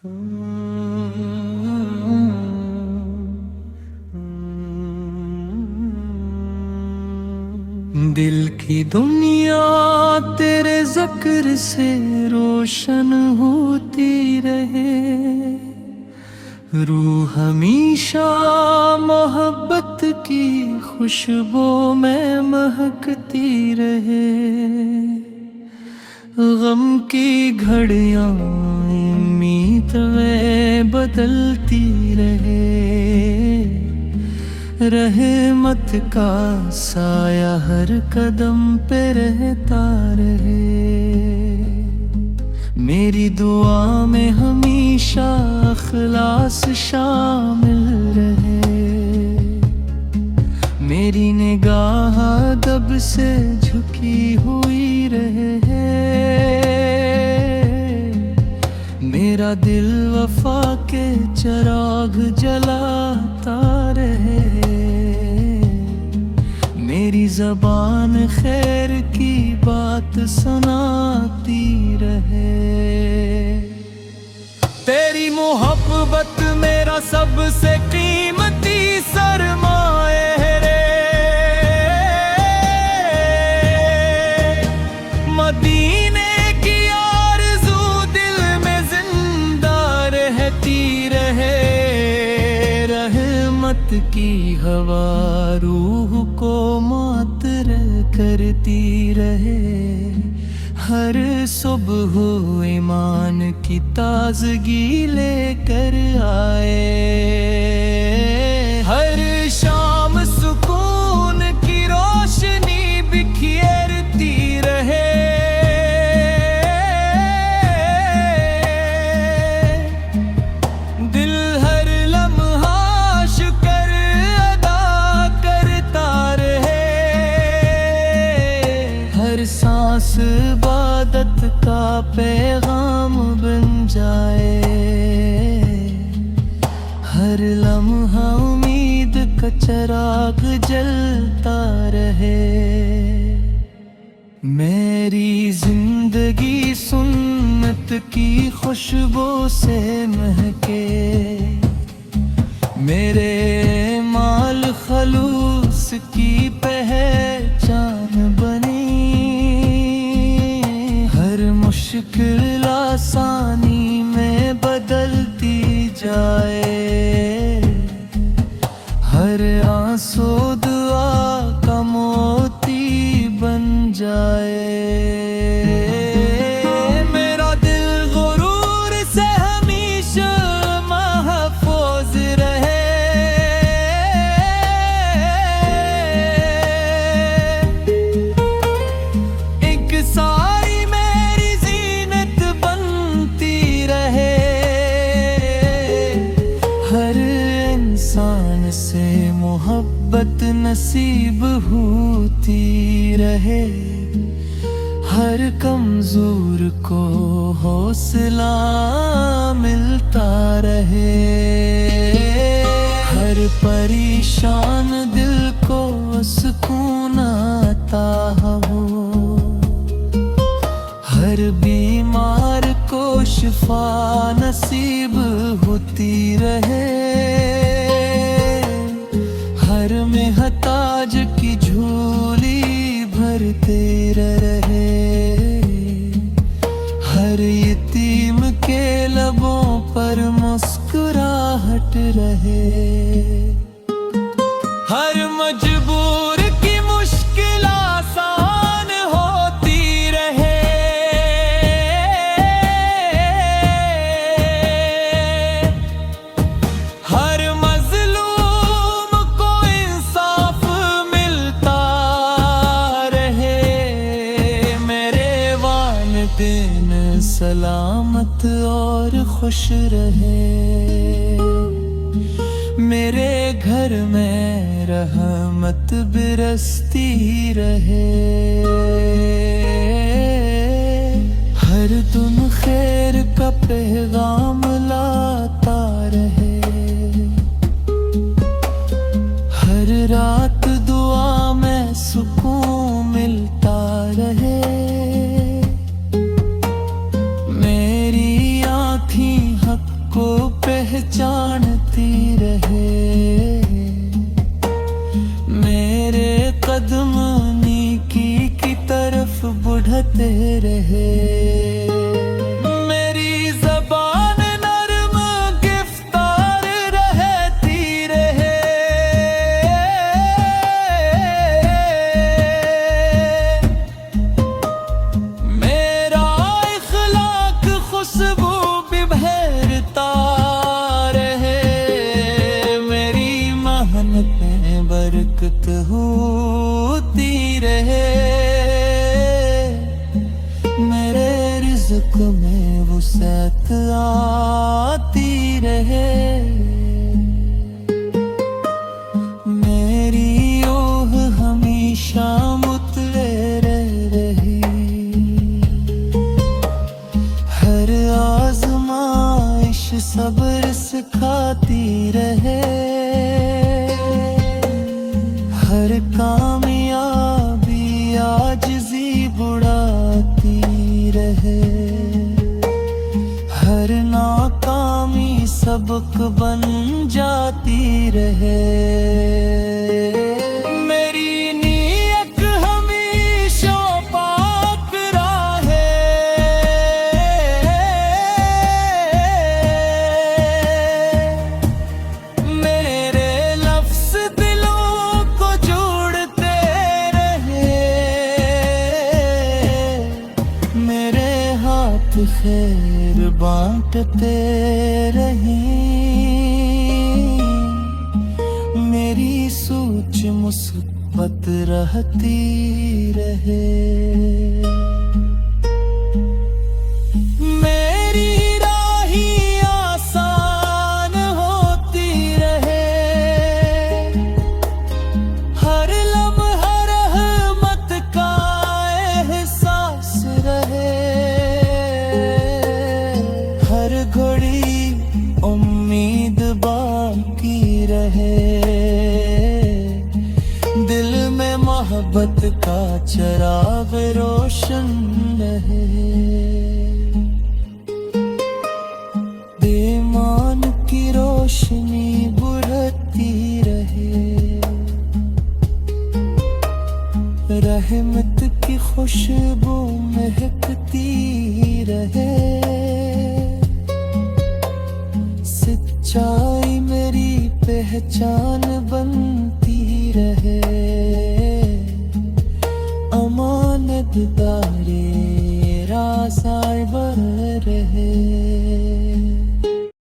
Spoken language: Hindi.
दिल की दुनिया तेरे ज़िक्र से रोशन होती रहे, रूह हमेशा मोहब्बत की खुशबू में महकती रहे। गम की घड़ियां उम्मीद में बदलती रहे, रहमत का साया हर कदम पे रहता रहे। मेरी दुआ में हमेशा इखलास शामिल रहे, मेरी निगाह अदब से झुकी हुई रहे। मेरा दिल वफा के चिराग जलाता रहे, मेरी ज़बान खैर की बात सुनाती रहे। तेरी मोहब्बत मेरा सबसे कीमती सरमाए है रे, मदीने की आरज़ू दिल में जिंदा रहती रहे। रहमत की हवा रूह को मातर करती रहे, हर सुबह ईमान की ताजगी लेकर आए। हर शाम सुकून की रोशनी बिखेरती रहे, दिल हर लम्हा शुक्र अदा करता रहे। हर सांस इबादत का पैगाम बन जाए, हर लम्हा उम्मीद का चिराग जलता रहे। मेरी जिंदगी सुन्नत की खुशबू से महके, मेरे माल खलूस की पहचान बनी। हर मुश्किल आसानी में बदलती जाए, हर आंसू दुआ का मोती बन जाए। मेरा दिल गुरूर से हमेशा महफूज रहे, एक सारी मेरी जीनत बनती रहे। हर इंसान से मोहब्बत नसीब होती रहे, हर कमजोर को हौसला मिलता रहे। हर परेशान दिल को सुकून आता हो, हर बीमार को शिफा नसीब होती रहे। हर महताज की झोली भरते रहे, हर यतीम के लबों पर मुस्कुराहट रहे। हर मजबूर की मुश्किल आसान होती रहे, हर मजलूम को इंसाफ मिलता रहे। मेरे वालिदैन सलामत और खुश रहे, मेरे घर में रहमत बरसती रहे। हर दिन खैर का पैगाम लाता रहे, हर रात दुआ में सुकून मिलता रहे। मेरी आँखें हक को पहचानती रहे। मेरे कदम नेकी की तरफ बढ़ते रहे। मेरी ज़बान नर्म गिरफ्तार रहती रहे। मेरा इखलाक खुशबू भी बहरता रहे। मेरी मेहनत में बरकत होती रहे। मेरे रिज़्क़ में वुसअत आती रहे। मेरी ओह हमेशा मुतले रही। हर आज़माइश सब्र सिखाती रहे। हर कामयाबी आजिज़ी बुढ़ाती रहे। हर नाकामी सबक बन जाती रहे। मेरी नीयत हमेशा पाक रहे। मेरे लफ्ज़ दिलों को जोड़ते रहे। मेरे हाथ खैर बांटते रहे। मेरी सोच मुस्बत रहती रहे। मेरी राही आसान होती रहे। हर लम्हा रहमत का एहसास रहे। हर घड़ी उम्मीद बाकी रहे। दिल में मोहब्बत का चिराग रोशन रहे। ईमान की रोशनी बढ़ती रहे। रहमत की खुशबू महकती रहे। सच्चाई मेरी पहचान बनती रहे। अमानतदार